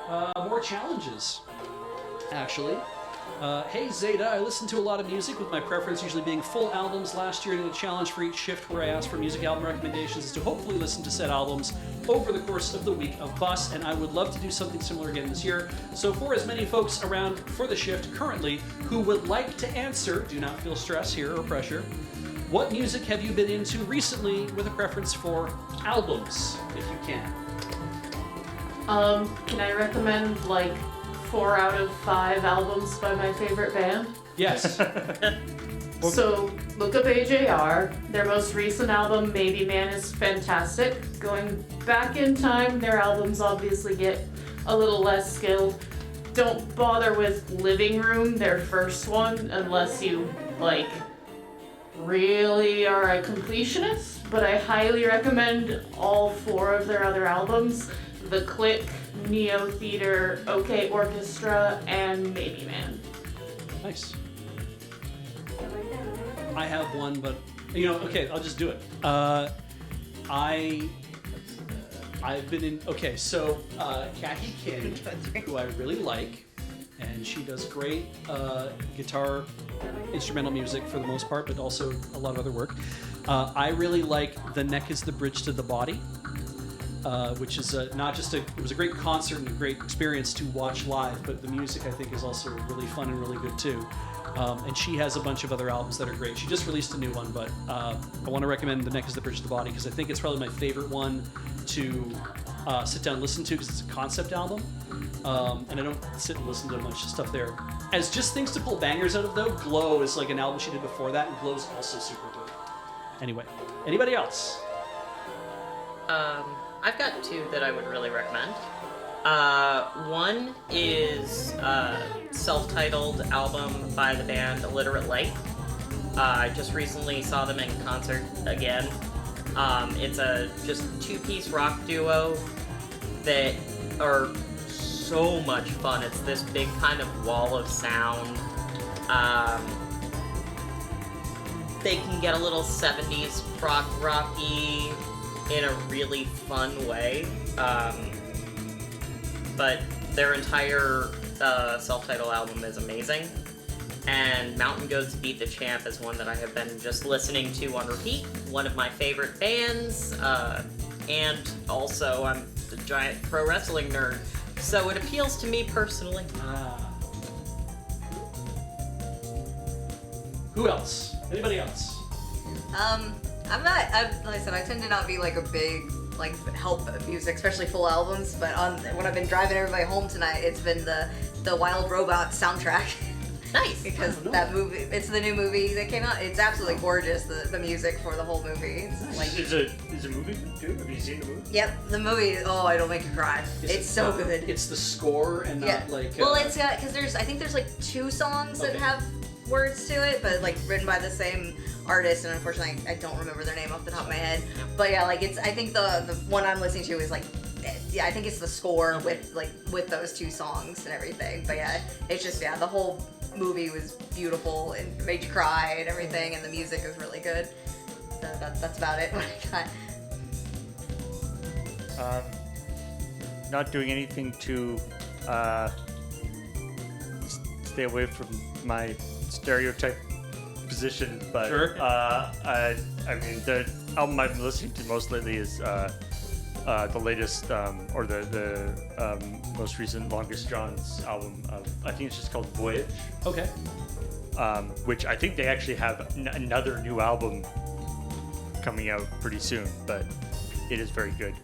More challenges, actually. Hey Zeta, I listen to a lot of music, with my preference usually being full albums. Last year I did a challenge for each shift where I asked for music album recommendations is to hopefully listen to said albums over the course of the week of bus, and I would love to do something similar again this year. So for as many folks around for the shift currently who would like to answer, do not feel stress here or pressure. What music have you been into recently with a preference for albums, if you can? Can I recommend like 4 out of 5 albums by my favorite band? Yes. So look up AJR. Their most recent album, Maybe Man, is fantastic. Going back in time, their albums obviously get a little less skilled. Don't bother with Living Room, their first one, unless you like really are a completionist. But I highly recommend all 4 of their other albums: The Click, Neo Theater, OK Orchestra, and Maybe Man. Nice. I have one, but okay, I'll just do it. I've been in. Okay, so Kaki King, who I really like, and she does great guitar, instrumental music for the most part, but also a lot of other work. I really like "The Neck Is the Bridge to the Body." Which is not just it was a great concert and a great experience to watch live, but the music I think is also really fun and really good too. And she has a bunch of other albums that are great. She just released a new one, but I want to recommend "The Neck Is the Bridge to the Body" because I think it's probably my favorite one to sit down and listen to because it's a concept album. And I don't sit and listen to much stuff there. As just things to pull bangers out of though, "Glow" is like an album she did before that, and "Glow's" also super good. Anyway, anybody else? I've got 2 that I would really recommend. One is a self-titled album by the band Illiterate. I just recently saw them in concert again. It's a just 2-piece rock duo that are so much fun. It's this big kind of wall of sound. They can get a little 70s prog rocky in a really fun way, but their entire self-titled album is amazing. And Mountain Goats Beat the Champ is one that I have been just listening to on repeat. One of my favorite bands, and also I'm a giant pro wrestling nerd, so it appeals to me personally. Who else? Anybody else? like I said, I tend to not be like a big help music, especially full albums. But when I've been driving everybody home tonight, it's been the Wild Robot soundtrack. Nice. Because that movie, it's the new movie that came out. It's absolutely gorgeous. The music for the whole movie. It's Is it a movie too? Have you seen the movie? Yep, the movie. Oh, it'll make you cry. It's so good. It's the score and not Well, it's got because I think there's 2 songs that have words to it, but written by the same artist, and unfortunately I don't remember their name off the top of my head. But yeah, it's I think the one I'm listening to is I think it's the score with those 2 songs and everything. But yeah, it's just the whole movie was beautiful and made you cry and everything, and the music is really good. So that's about it. What I got. Not doing anything to stay away from my stereotype position, but sure. I mean, the album I've been listening to most lately is the latest or the most recent Longest John's album. I think it's just called Voyage. Okay. Which I think they actually have another new album coming out pretty soon, but it is very good.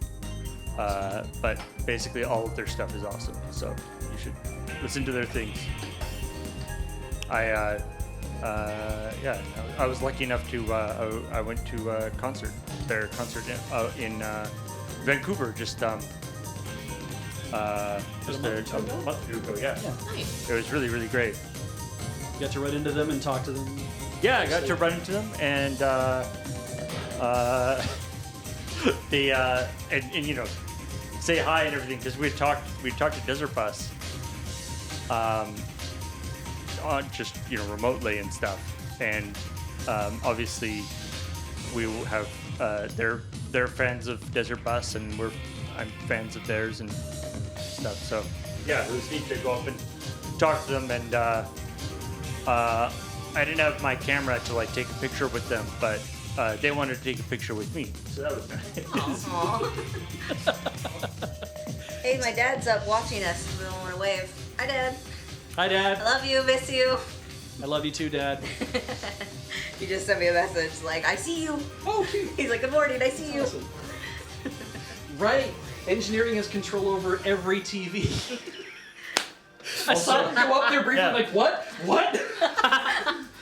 But basically all of their stuff is awesome, so you should listen to their things. I was lucky enough to I went to their concert in Vancouver just a month or two ago. Yeah. Nice. It was really, really great. You got to run into them and talk to them? Yeah, I got to run into them, and they and say hi and everything, because we talked to Desert Bus on just remotely and stuff, and obviously we will have they're fans of Desert Bus, and I'm fans of theirs and stuff, so yeah, it was neat to go up and talk to them. And I didn't have my camera to like take a picture with them, but they wanted to take a picture with me, so that was nice. Aw. Hey, my dad's up watching us. We don't want to wave. Hi, Dad. Hi, I Dad. love you. Miss you. I love you too, Dad. He just sent me a message like, I see you. Oh, cute. He's like, good morning. I see you. Awesome. Right. Engineering has control over every TV. I saw them go up there briefly, Yeah. like, what? What?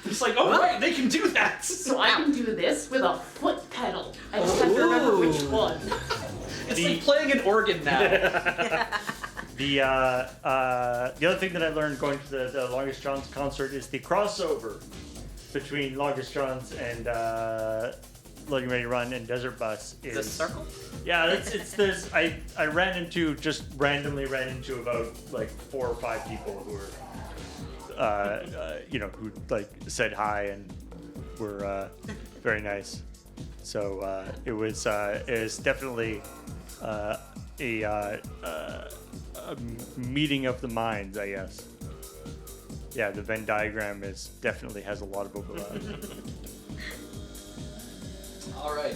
It's like, oh, right, they can do that. So I can do this with a foot pedal. I just have to remember which Ooh. one. It's like playing an organ now. The other thing that I learned going to the Longest John's concert is the crossover between Longest John's and Loading Ready Run and Desert Bus is The circle? Yeah, it's this. I randomly ran into about like 4 or 5 people who were who like said hi and were very nice. So it was definitely a meeting of the minds, I guess. Yeah, the Venn diagram definitely has a lot of overlap. All right.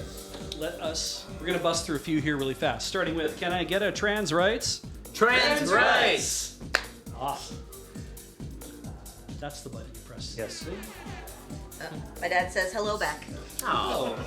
We're going to bust through a few here really fast. Starting with, can I get a trans rights? Trans rights! Awesome. That's the button you press. Yes. My dad says hello back. Oh.